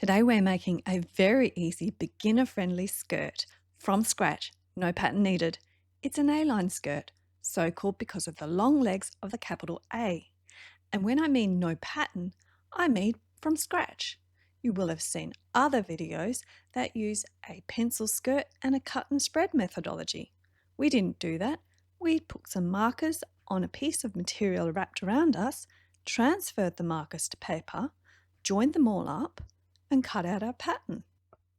Today we're making a very easy beginner-friendly skirt from scratch, no pattern needed. It's an A-line skirt, so called because of the long legs of the capital A. And when I mean no pattern, I mean from scratch. You will have seen other videos that use a pencil skirt and a cut and spread methodology. We didn't do that. We put some markers on a piece of material wrapped around us, transferred the markers to paper, joined them all up, and cut out our pattern.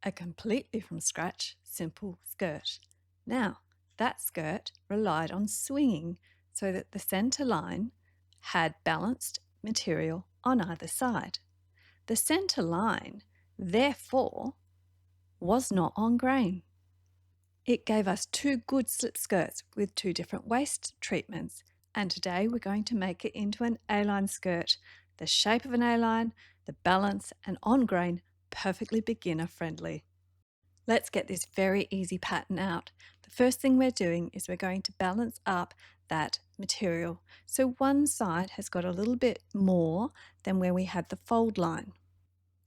A completely from scratch, simple skirt. Now, that skirt relied on swinging so that the centre line had balanced material on either side. The centre line, therefore, was not on grain. It gave us two good slip skirts with two different waist treatments, and today we're going to make it into an A-line skirt. The shape of an A-line, the balance, and on grain, perfectly beginner friendly. Let's get this very easy pattern out. The first thing we're doing is we're going to balance up that material. So one side has got a little bit more than where we had the fold line.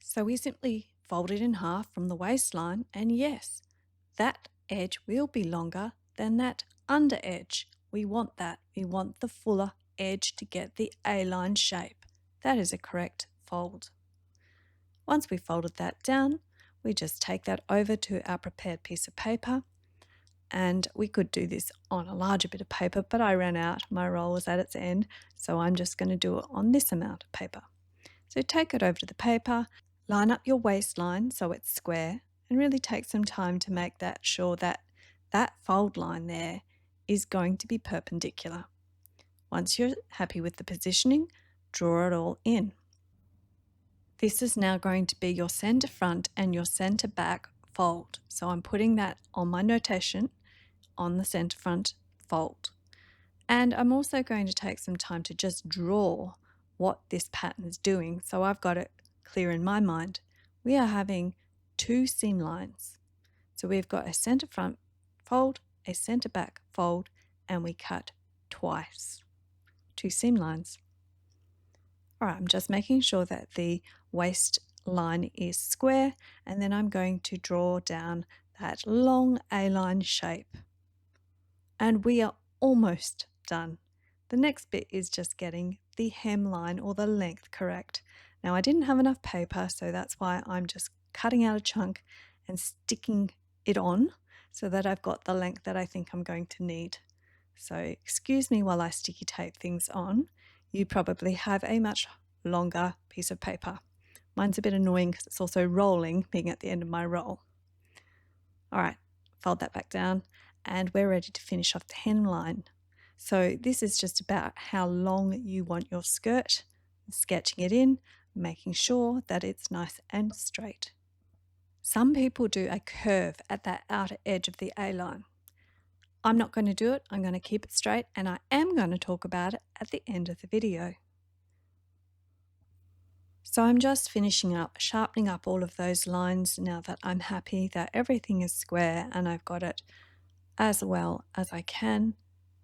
So we simply fold it in half from the waistline, and yes, that edge will be longer than that under edge. We want that. We want the fuller edge to get the A-line shape. That is a correct fold. Once we've folded that down, we just take that over to our prepared piece of paper, and we could do this on a larger bit of paper, but I ran out. My roll was at its end, so I'm just going to do it on this amount of paper. So take it over to the paper, line up your waistline so it's square, and really take some time to make that sure that that fold line there is going to be perpendicular. Once you're happy with the positioning, draw it all in. This is now going to be your centre front and your centre back fold. So I'm putting that on my notation on the centre front fold. And I'm also going to take some time to just draw what this pattern is doing, so I've got it clear in my mind. We are having two seam lines. So we've got a centre front fold, a centre back fold, and we cut twice. Two seam lines. All right, I'm just making sure that the waist line is square, and then I'm going to draw down that long A-line shape. And we are almost done. The next bit is just getting the hemline or the length correct. Now I didn't have enough paper, so that's why I'm just cutting out a chunk and sticking it on so that I've got the length that I think I'm going to need. So excuse me while I sticky tape things on. You probably have a much longer piece of paper. Mine's a bit annoying because it's also rolling, being at the end of my roll. All right, fold that back down, and we're ready to finish off the hemline. So this is just about how long you want your skirt, sketching it in, making sure that it's nice and straight. Some people do a curve at that outer edge of the A-line. I'm not going to do it. I'm going to keep it straight, and I am going to talk about it at the end of the video. So I'm just finishing up, sharpening up all of those lines now that I'm happy that everything is square and I've got it as well as I can.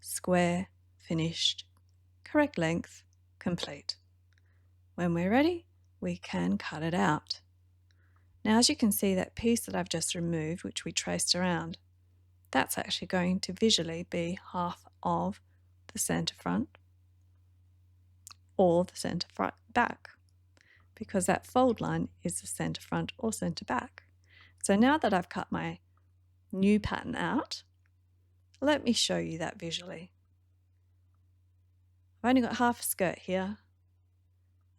Square, finished, correct length, complete. When we're ready, we can cut it out. Now, as you can see, that piece that I've just removed, which we traced around, that's actually going to visually be half of the centre front or the centre front back, because that fold line is the centre front or centre back. So now that I've cut my new pattern out, let me show you that visually. I've only got half a skirt here,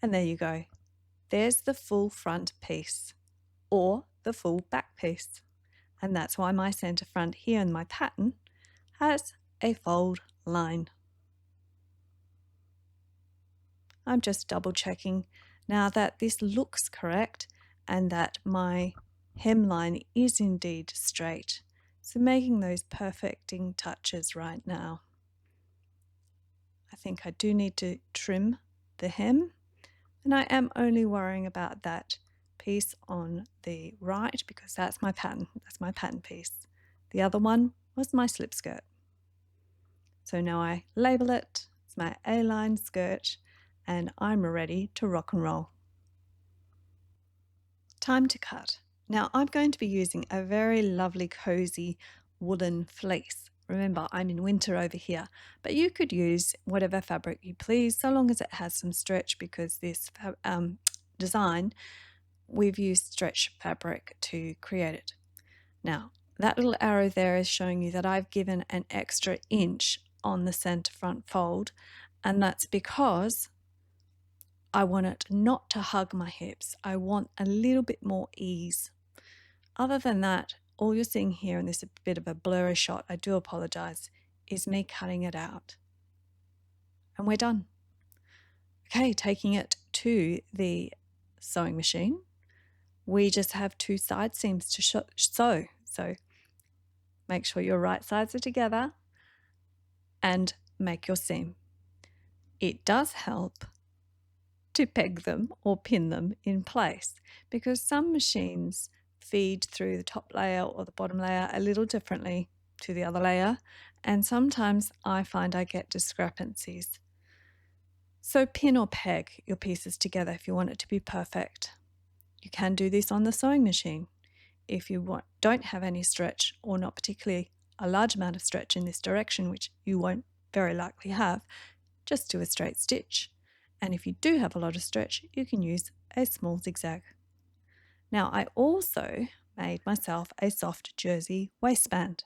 and there you go. There's the full front piece or the full back piece. And that's why my centre front here in my pattern has a fold line. I'm just double checking now that this looks correct and that my hemline is indeed straight. So making those perfecting touches right now. I think I do need to trim the hem, and I am only worrying about that piece on the right because that's my pattern piece. The other one was my slip skirt. So now I label it, it's my A-line skirt, and I'm ready to rock and roll. Time to cut. Now I'm going to be using a very lovely cozy woolen fleece. Remember, I'm in winter over here, but you could use whatever fabric you please, so long as it has some stretch, because this design, we've used stretch fabric to create it. Now, that little arrow there is showing you that I've given an extra inch on the center front fold, and that's because I want it not to hug my hips. I want a little bit more ease. Other than that, all you're seeing here, and this is a bit of a blurry shot, I do apologize, is me cutting it out. And we're done. Okay, taking it to the sewing machine. We just have 2 side seams to sew. So make sure your right sides are together and make your seam. It does help to peg them or pin them in place, because some machines feed through the top layer or the bottom layer a little differently to the other layer, and sometimes I find I get discrepancies. So pin or peg your pieces together if you want it to be perfect. You can do this on the sewing machine. If you don't have any stretch, or not particularly a large amount of stretch in this direction, which you won't very likely have, just do a straight stitch. And if you do have a lot of stretch, you can use a small zigzag. Now, I also made myself a soft jersey waistband.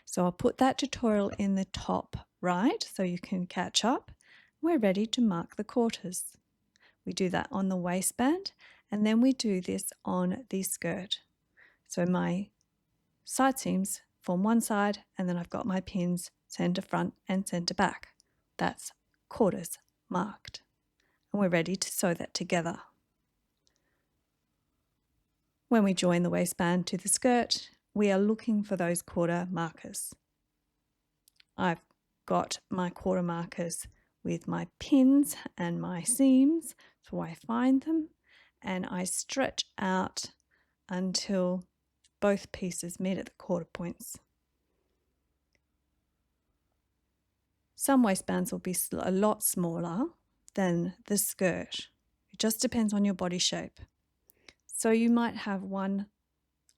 So I'll put that tutorial in the top right so you can catch up. We're ready to mark the quarters. We do that on the waistband, and then we do this on the skirt. So my side seams form one side, and then I've got my pins center front and center back. That's quarters marked. And we're ready to sew that together. When we join the waistband to the skirt, we are looking for those quarter markers. I've got my quarter markers with my pins and my seams, so I find them and I stretch out until both pieces meet at the quarter points. Some waistbands will be a lot smaller than the skirt. It just depends on your body shape. So you might have one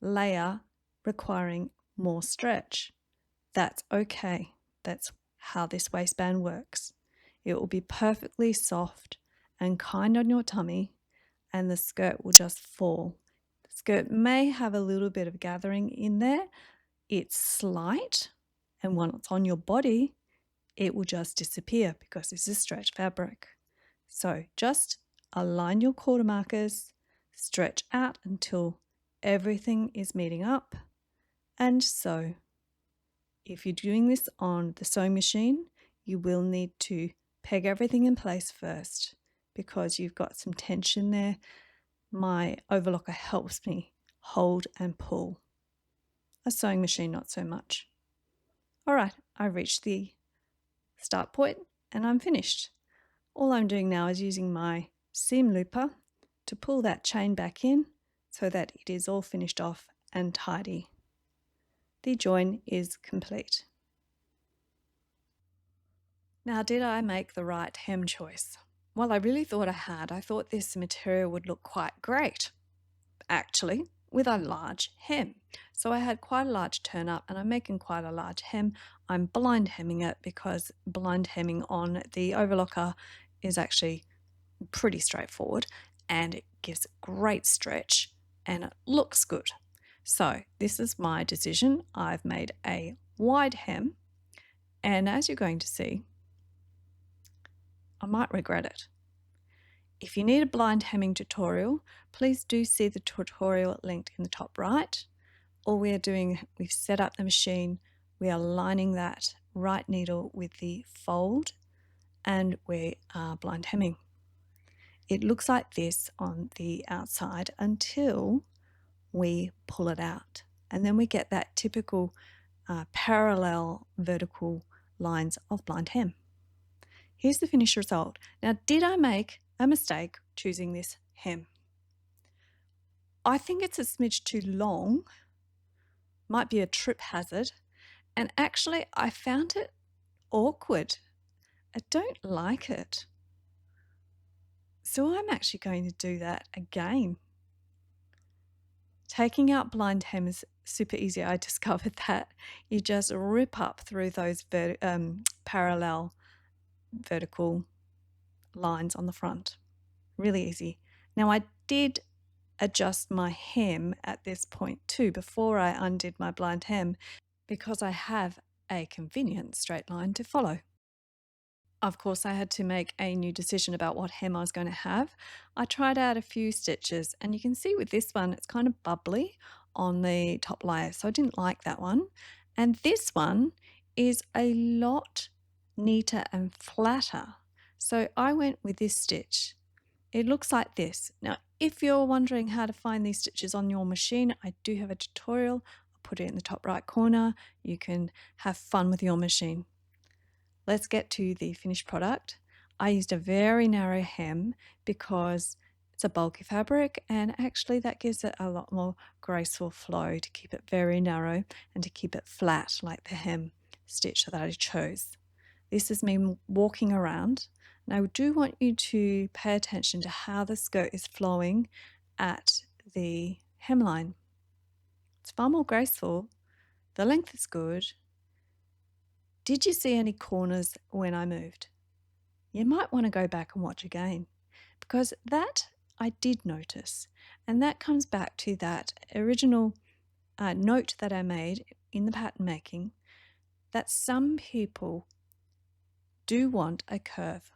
layer requiring more stretch. That's okay. That's how this waistband works. It will be perfectly soft and kind on your tummy, and the skirt will just fall. The skirt may have a little bit of gathering in there. It's slight, and when it's on your body, it will just disappear because this is stretch fabric. So just align your quarter markers, stretch out until everything is meeting up, and sew. If you're doing this on the sewing machine, you will need to peg everything in place first because you've got some tension there. My overlocker helps me hold and pull. A sewing machine, not so much. All right, I reached the start point and I'm finished. All I'm doing now is using my seam looper to pull that chain back in so that it is all finished off and tidy. The join is complete. Now, did I make the right hem choice? Well, I really thought I had. I thought this material would look quite great, actually, with a large hem. So I had quite a large turn up and I'm making quite a large hem. I'm blind hemming it because blind hemming on the overlocker is actually pretty straightforward and it gives great stretch and it looks good. So this is my decision. I've made a wide hem, and as you're going to see, I might regret it. If you need a blind hemming tutorial, please do see the tutorial linked in the top right. All we are doing, we've set up the machine, we are lining that right needle with the fold, and we are blind hemming. It looks like this on the outside until we pull it out, and then we get that typical parallel vertical lines of blind hem. Here's the finished result. Now, did I make a mistake choosing this hem? I think it's a smidge too long, might be a trip hazard, and actually I found it awkward. I don't like it. So I'm actually going to do that again. Taking out blind hem is super easy. I discovered that you just rip up through those parallel vertical lines on the front. Really easy. Now I did adjust my hem at this point too before I undid my blind hem because I have a convenient straight line to follow. Of course, I had to make a new decision about what hem I was going to have. I tried out a few stitches, and you can see with this one, it's kind of bubbly on the top layer, so I didn't like that one. And this one is a lot neater and flatter. So I went with this stitch. It looks like this. Now, if you're wondering how to find these stitches on your machine, I do have a tutorial. I'll put it in the top right corner. You can have fun with your machine. Let's get to the finished product. I used a very narrow hem because it's a bulky fabric, and actually that gives it a lot more graceful flow to keep it very narrow and to keep it flat like the hem stitch that I chose. This is me walking around, and I do want you to pay attention to how the skirt is flowing at the hemline. It's far more graceful. The length is good. Did you see any corners when I moved? You might want to go back and watch again, because that I did notice, and that comes back to that original note that I made in the pattern making, that some people do want a curve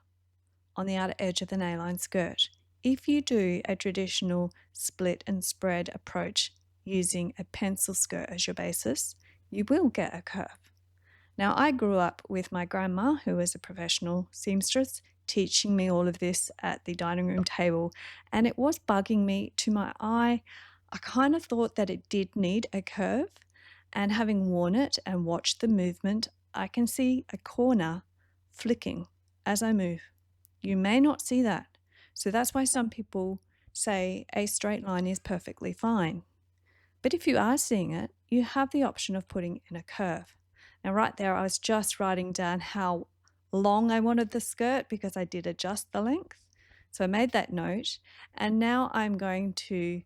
on the outer edge of the A-line skirt. If you do a traditional split and spread approach using a pencil skirt as your basis, you will get a curve. Now, I grew up with my grandma, who was a professional seamstress, teaching me all of this at the dining room table, and it was bugging me to my eye. I kind of thought that it did need a curve, and having worn it and watched the movement, I can see a corner flicking as I move. You may not see that, so that's why some people say a straight line is perfectly fine. But if you are seeing it, you have the option of putting in a curve. Now right there, I was just writing down how long I wanted the skirt because I did adjust the length. So I made that note, and now I'm going to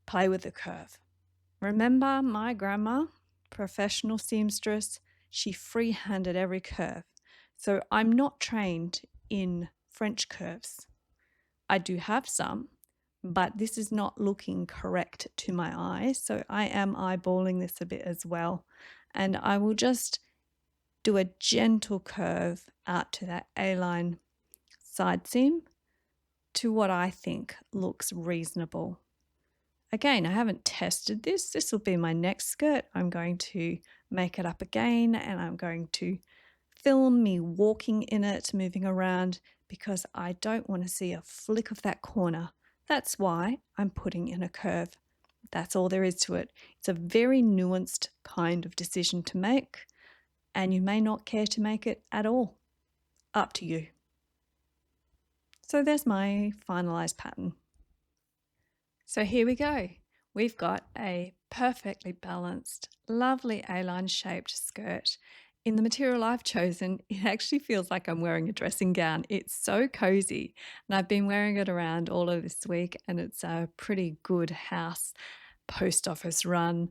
play with the curve. Remember my grandma, professional seamstress, she free-handed every curve. So I'm not trained in French curves. I do have some, but this is not looking correct to my eye. So I am eyeballing this a bit as well. And I will just do a gentle curve out to that A-line side seam to what I think looks reasonable. Again, I haven't tested this. This will be my next skirt. I'm going to make it up again, and I'm going to film me walking in it, moving around, because I don't want to see a flick of that corner. That's why I'm putting in a curve. That's all there is to it. It's a very nuanced kind of decision to make, and you may not care to make it at all. Up to you. So there's my finalized pattern. So here we go. We've got a perfectly balanced, lovely A-line shaped skirt. In the material I've chosen, it actually feels like I'm wearing a dressing gown. It's so cozy, and I've been wearing it around all of this week, and it's a pretty good house post office run,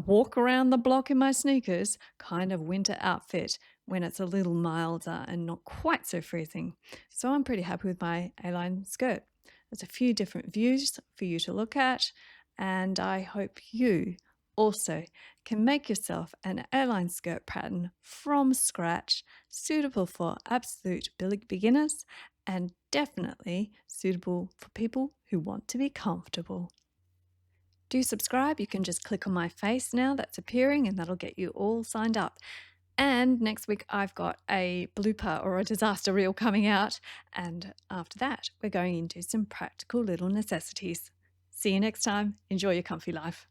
walk around the block in my sneakers kind of winter outfit when it's a little milder and not quite so freezing. So I'm pretty happy with my A-line skirt. There's a few different views for you to look at, and I hope you also can make yourself an A-line skirt pattern from scratch, suitable for absolute beginners and definitely suitable for people who want to be comfortable. Do subscribe. You can just click on my face now that's appearing, and that'll get you all signed up. And next week I've got a blooper or a disaster reel coming out, and after that we're going into some practical little necessities. See you next time. Enjoy your comfy life.